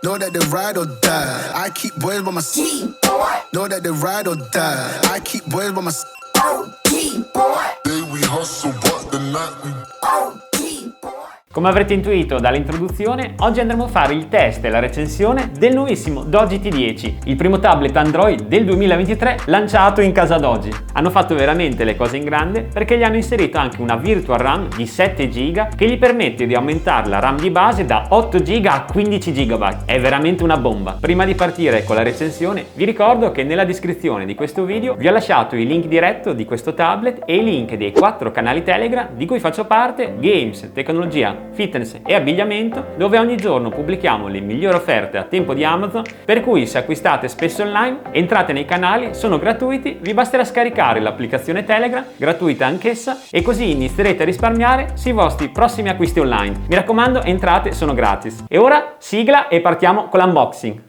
Know that they ride or die. I keep boys by my side. Know that they ride or die. I keep boys by my side. Day we hustle, but the night we Come avrete intuito dall'introduzione, oggi andremo a fare il test e la recensione del nuovissimo Doji T10, il primo tablet Android del 2023 lanciato in casa Doji. Hanno fatto veramente le cose in grande perché gli hanno inserito anche una virtual RAM di 7 GB che gli permette di aumentare la RAM di base da 8 GB a 15 GB. È veramente una bomba. Prima di partire con la recensione, vi ricordo che nella descrizione di questo video vi ho lasciato il link diretto di questo tablet e i link dei 4 canali Telegram di cui faccio parte: Games, Tecnologia, Fitness e Abbigliamento, dove ogni giorno pubblichiamo le migliori offerte a tempo di Amazon, per cui se acquistate spesso online, entrate nei canali, sono gratuiti, vi basterà scaricare l'applicazione Telegram, gratuita anch'essa, e così inizierete a risparmiare sui vostri prossimi acquisti online. Mi raccomando, entrate, sono gratis. E ora sigla e partiamo con l'unboxing.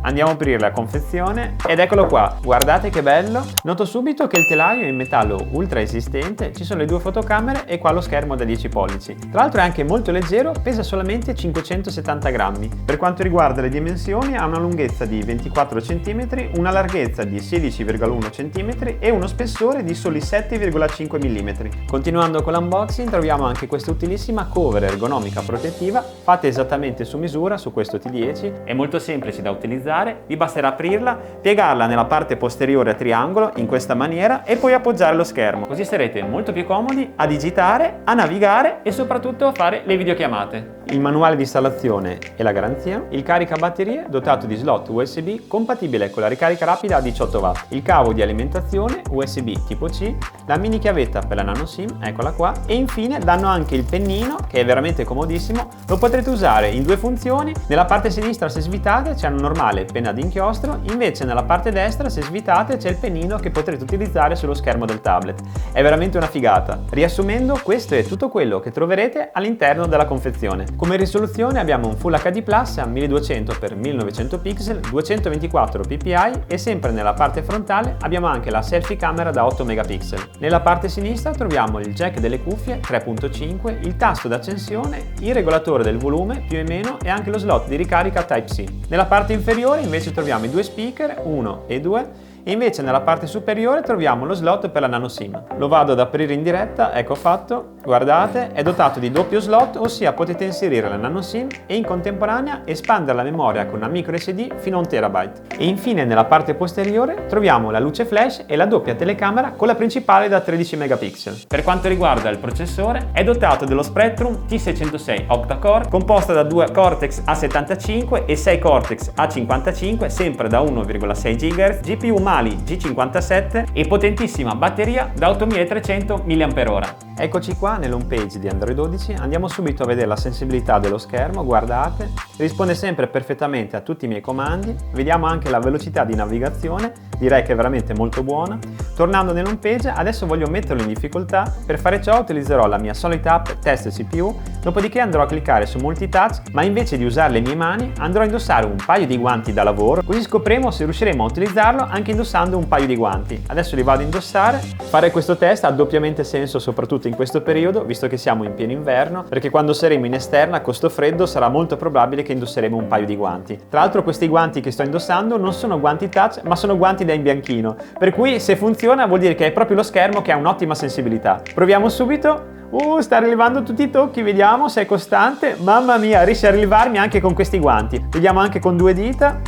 Andiamo a aprire la confezione ed eccolo qua, guardate che bello. Noto subito che il telaio è in metallo ultra resistente, ci sono le due fotocamere e qua lo schermo da 10 pollici. Tra l'altro è anche molto leggero, pesa solamente 570 grammi. Per quanto riguarda le dimensioni, ha una lunghezza di 24 cm, una larghezza di 16,1 cm e uno spessore di soli 7,5 mm. Continuando con l'unboxing, troviamo anche questa utilissima cover ergonomica protettiva fatta esattamente su misura su questo T10. È molto semplice da utilizzare. Vi basterà aprirla, piegarla nella parte posteriore a triangolo in questa maniera e poi appoggiare lo schermo, così sarete molto più comodi a digitare, a navigare e soprattutto a fare le videochiamate. Il manuale di installazione e la garanzia, il caricabatterie dotato di slot USB compatibile con la ricarica rapida a 18 W, il cavo di alimentazione USB tipo C, la mini chiavetta per la nano SIM, eccola qua, e infine danno anche il pennino che è veramente comodissimo. Lo potrete usare in due funzioni: nella parte sinistra se svitate c'è una normale penna d'inchiostro, invece nella parte destra se svitate c'è il pennino che potrete utilizzare sullo schermo del tablet. È veramente una figata. Riassumendo, questo è tutto quello che troverete all'interno della confezione. Come risoluzione abbiamo un Full HD Plus a 1200x1900 pixel, 224 ppi e sempre nella parte frontale abbiamo anche la selfie camera da 8 megapixel. Nella parte sinistra troviamo il jack delle cuffie 3.5, il tasto d'accensione, il regolatore del volume più e meno e anche lo slot di ricarica Type-C. Nella parte inferiore invece troviamo i due speaker, 1 e 2, e invece nella parte superiore troviamo lo slot per la nano SIM. Lo vado ad aprire in diretta, ecco fatto, guardate, è dotato di doppio slot, ossia potete inserire la nano SIM e in contemporanea espandere la memoria con una micro SD fino a 1 TB. E infine nella parte posteriore troviamo la luce flash e la doppia telecamera con la principale da 13 megapixel. Per quanto riguarda il processore, è dotato dello Spreadtrum T606 octa-core, composta da 2 Cortex A75 e 6 Cortex A55, sempre da 1,6 GHz, GPU Mali G57 e potentissima batteria da 8300 mAh. Eccoci qua nell'home page di Android 12, andiamo subito a vedere la sensibilità dello schermo, guardate, risponde sempre perfettamente a tutti i miei comandi, vediamo anche la velocità di navigazione, direi che è veramente molto buona. Tornando nell'home page, adesso voglio metterlo in difficoltà, per fare ciò utilizzerò la mia solita app Test CPU, dopodiché andrò a cliccare su multitouch, ma invece di usare le mie mani andrò a indossare un paio di guanti da lavoro, così scopriremo se riusciremo a utilizzarlo anche indossando un paio di guanti. Adesso li vado a indossare. Fare questo test ha doppiamente senso soprattutto in questo periodo, visto che siamo in pieno inverno, perché quando saremo in esterna con sto freddo sarà molto probabile che indosseremo un paio di guanti. Tra l'altro questi guanti che sto indossando non sono guanti touch, ma sono guanti da imbianchino, per cui se funziona vuol dire che è proprio lo schermo che ha un'ottima sensibilità. Proviamo subito. Sta rilevando tutti i tocchi, vediamo se è costante. Mamma mia, riesce a rilevarmi anche con questi guanti. Vediamo anche con 2 dita.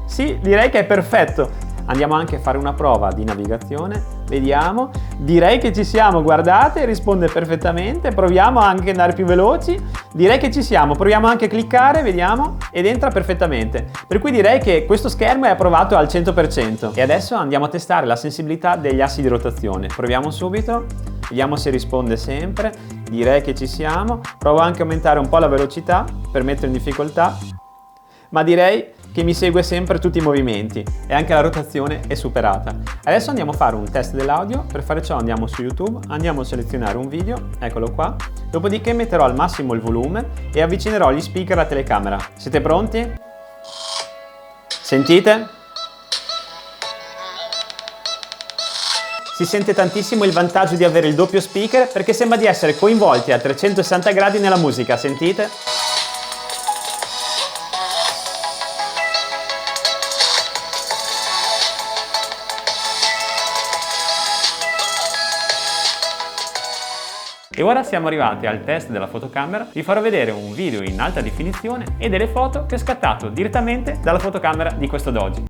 Sì, direi che è perfetto. Andiamo anche a fare una prova di navigazione, vediamo, direi che ci siamo, guardate, risponde perfettamente, proviamo anche ad andare più veloci, direi che ci siamo, proviamo anche a cliccare, vediamo, ed entra perfettamente, per cui direi che questo schermo è approvato al 100%. E adesso andiamo a testare la sensibilità degli assi di rotazione, proviamo subito, vediamo se risponde sempre, direi che ci siamo, provo anche a aumentare un po' la velocità per mettere in difficoltà, ma direi che mi segue sempre tutti i movimenti e anche la rotazione è superata. Adesso andiamo a fare un test dell'audio. Per fare ciò andiamo su YouTube, andiamo a selezionare un video, eccolo qua, dopodiché metterò al massimo il volume e avvicinerò gli speaker alla telecamera. Siete pronti? Sentite? Si sente tantissimo il vantaggio di avere il doppio speaker perché sembra di essere coinvolti a 360 gradi nella musica, sentite? E ora siamo arrivati al test della fotocamera. Vi farò vedere un video in alta definizione e delle foto che ho scattato direttamente dalla fotocamera di questo Doji.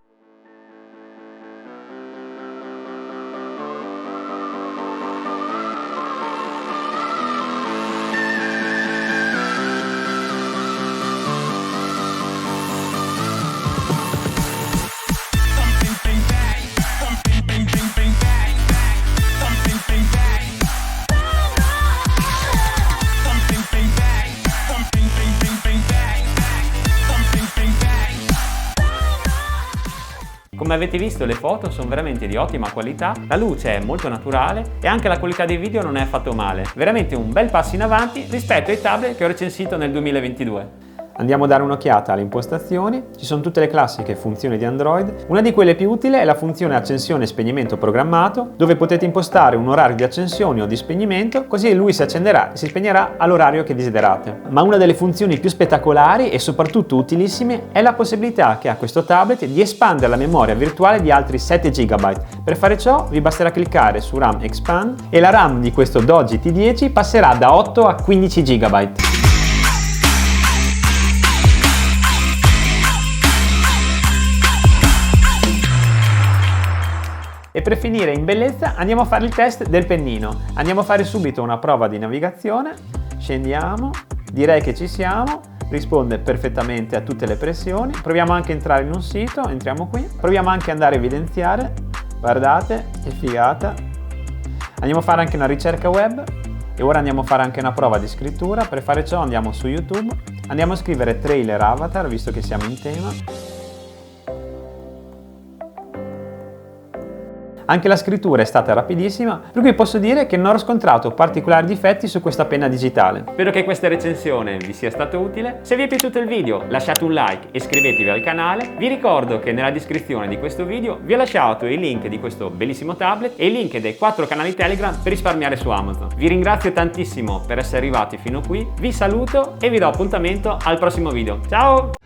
Come avete visto, le foto sono veramente di ottima qualità, la luce è molto naturale e anche la qualità dei video non è affatto male. Veramente un bel passo in avanti rispetto ai tablet che ho recensito nel 2022. Andiamo a dare un'occhiata alle impostazioni. Ci sono tutte le classiche funzioni di Android. Una di quelle più utili è la funzione accensione e spegnimento programmato, dove potete impostare un orario di accensione o di spegnimento, così lui si accenderà e si spegnerà all'orario che desiderate. Ma una delle funzioni più spettacolari e soprattutto utilissime è la possibilità che ha questo tablet di espandere la memoria virtuale di altri 7 GB. Per fare ciò vi basterà cliccare su RAM Expand e la RAM di questo Doji T10 passerà da 8 a 15 GB. E per finire in bellezza andiamo a fare il test del pennino. Andiamo a fare subito una prova di navigazione. Scendiamo, direi che ci siamo, risponde perfettamente a tutte le pressioni. Proviamo anche a entrare in un sito, entriamo qui. Proviamo anche ad andare a evidenziare, guardate, che figata. Andiamo a fare anche una ricerca web e ora andiamo a fare anche una prova di scrittura. Per fare ciò andiamo su YouTube, andiamo a scrivere trailer avatar, visto che siamo in tema. Anche la scrittura è stata rapidissima, per cui posso dire che non ho riscontrato particolari difetti su questa penna digitale. Spero che questa recensione vi sia stata utile. Se vi è piaciuto il video lasciate un like e iscrivetevi al canale. Vi ricordo che nella descrizione di questo video vi ho lasciato il link di questo bellissimo tablet e il link dei 4 canali Telegram per risparmiare su Amazon. Vi ringrazio tantissimo per essere arrivati fino qui, vi saluto e vi do appuntamento al prossimo video. Ciao!